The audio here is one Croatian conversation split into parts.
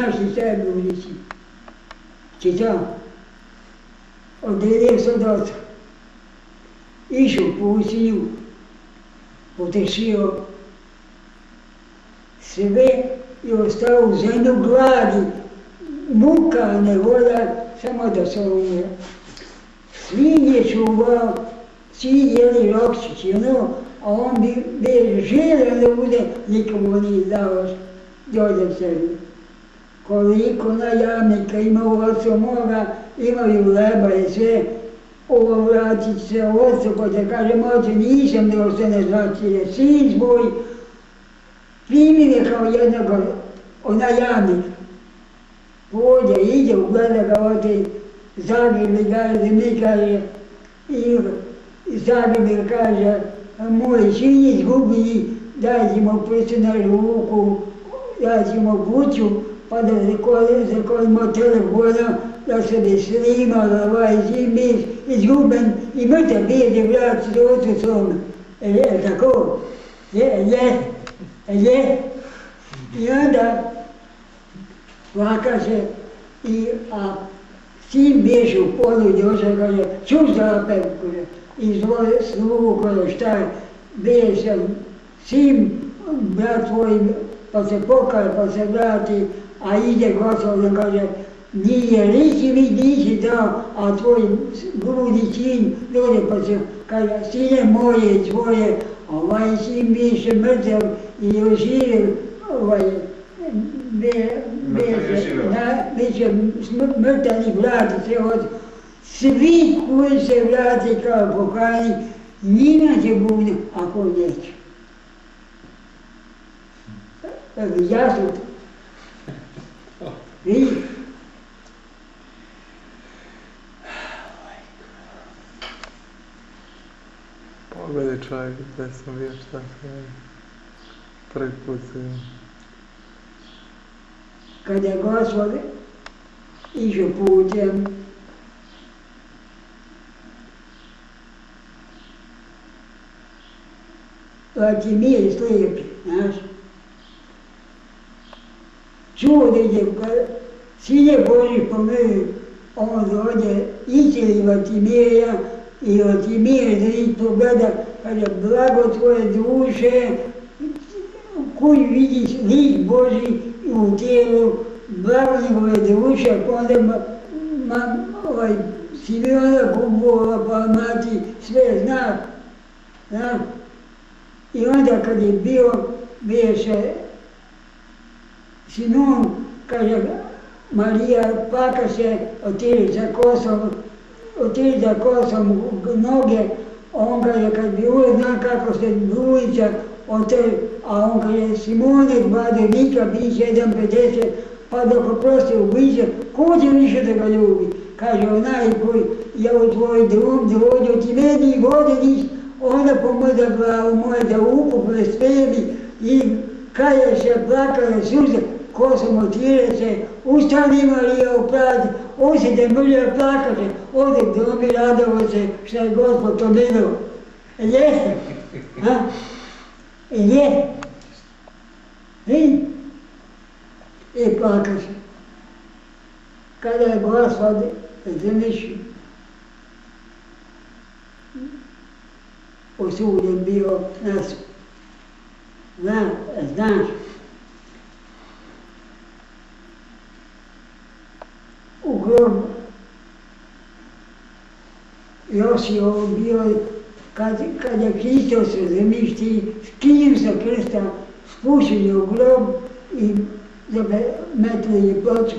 naši sajbunici. Čitam. Oddelio se od oca. Išao po Usinju, potešio sve i ostao u zemlju gladi, muka, nevolja, samo da se umre. Svinje čuvao, svi jeli rokčići, a on bi želio da bude, nikomu nije dao dođe sebi. Koliko najamnika ima u ocu moga, imaju leba i sve, ovo vratit se ocu, pa da kažem, oče, nisam da ostane znači, je sin svoj, primi me kao jednog najamnika. Pođe, ide, ugleda ga ovdje, Zagrebli kaže, mi kaže, i Zagrebli kaže, moj sin izgubi, daj ti mu prstu na ruku, daj ti mu kuću, pa da zakolimo telefona, da se bi snimala ovaj sin izguben i mrtav bijede vrati se ocu svome. Je tako? Je. I onda plakaše a sin bježe u polu i došao, kaže, čuš zapet, izvoli sluhu, kaže, šta je, bježe, sin, brat tvoj, pa se pokaje, pa se vrati, a ide Gospodin, kaže, nije, nisi dao, a tvoj grudi sin, dođe, pa se, kaže, sine moje i tvoje, ovaj sin bježe mrtav i oživ, biće mrtav i vrati se od svi koji se vrati kao pokajnik, njima će bude, ako neće. Jasno to. Vidi? Pogledaj čovjek, gdje sam bio šta sve. Prvi put se vidim. Kada je Gospod išao putem, Vatimir slijepi, znaš, čuo da ide, sine Boži pomeri, on dođe, iseli Vatimira i Vatimir da ih pogleda, kaže, blago tvoje duše, koji vidiš lik Boži u tijelu, blago njegove duše, pa onda Simeona Kubova, pa mati, sve zna, znaš. I onda kad je biješe Sinon, kaže, Marija plaka se, otiri za kosom noge, on kaže, kad bi uvijek zna kako se bulica, a on kaže, Simone, bade vika, biće 1,50, pa dok oprosti ubiće, ko će više da ga ljubi? Kaže, onaj koji je u tvoj dom dođe, ti meni vode ništa, ona pomada glavu moje da upukle svebi i kaje se, plakale suze, kosom otire se, ustani Marija u prazi, osjede mrlja plakaše, ode k domi radovo se šta je Gospod pomenuo. Jeste? Je? I plakaše. Kada je Gospod zamišljio, osuđen bio nas. Znaš, u grobu Josijevo bio, kad je Hristos zamišlji, skinuo sa krsta, spušten je u grob i zametili je ploču,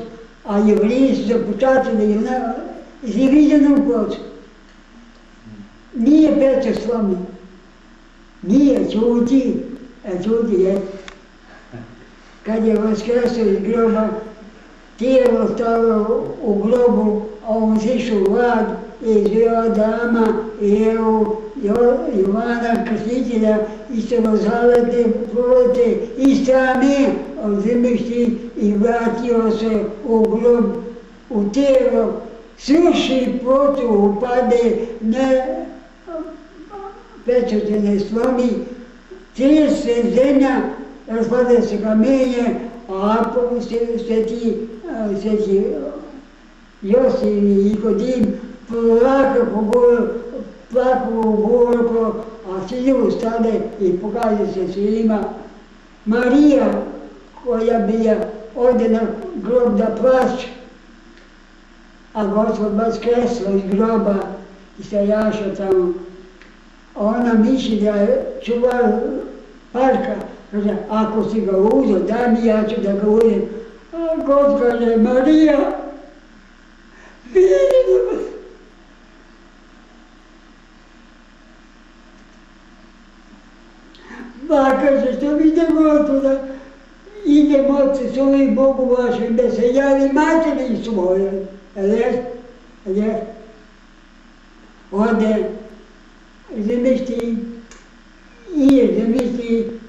a Jevriji su zapučatili zivizanu ploču. Nije Petar slomio, nije, čuti, je. Kad je vaskrsao iz groba, tijelo stalo u grobu, a on sišao u vlad iz Adama i evo Jovana Krstitelja i Starozavete prolete i strane od zemljišti i vratio se u grob, u tijelo, sruši ploču, upade, pečat se ne slomi, trije se zemlja, raspada se kamenje, a sveti Josip i Nikodim plaku u gorko, a svi stade i pokaže se svima. Marija, koja bi ode na grob da plaće, a Gospod vaskresla iz groba i stajaša tamo. A ona misli da je čuvar parka, kaže, ako si ga uzeo, daj mi, ja ću da ga uzem. A God kaže, Marija, vidi. Pa kaže, što vidimo otuda, idem oci svoj Bogu vašem, da se javi materi svojoj. Jel? Ode, zamisli,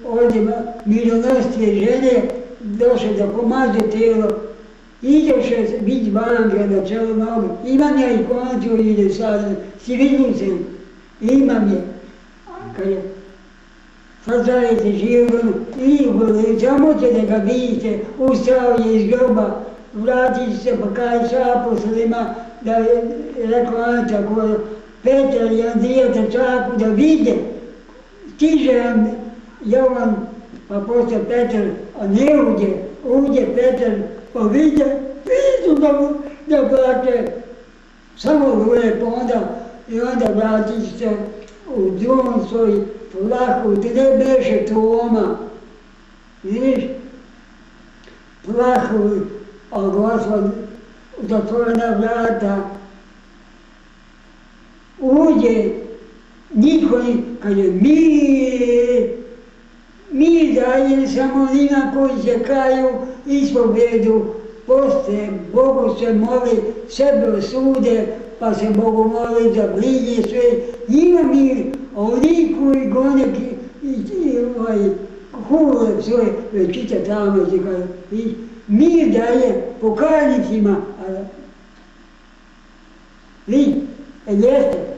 ovdje mironostige žene došle da pomažu tijelo, idoše biti banka na čelu nogu, imam ja i koncu ide sad, si vidim se, imam je. Kaže, sazajete život, i samo će da ga vidite, ustao je iz groba, vratit se pa kaj sa aposlima, da je rekao Anta koja, Petar i Andrija trčaku da vide, stiže Jovan, pa posle Petar, a ne uđe Petar, pa vidu da plače, samo lepo onda vratit se u dom svoj plahu, gdje beše Toma, vidiš, plahu, a Gospod zatvorena vrata, uđe, niko kaže, mi daje samo onima koji se kaju, ispovedu, poste, Bogu se moli, sebe osude, pa se Bogu moli za bližnje sve. Ima mir, a oni koji gone hule svoje, već čita tamo se kaže, mir daje pokajnicima, vidi, jeste.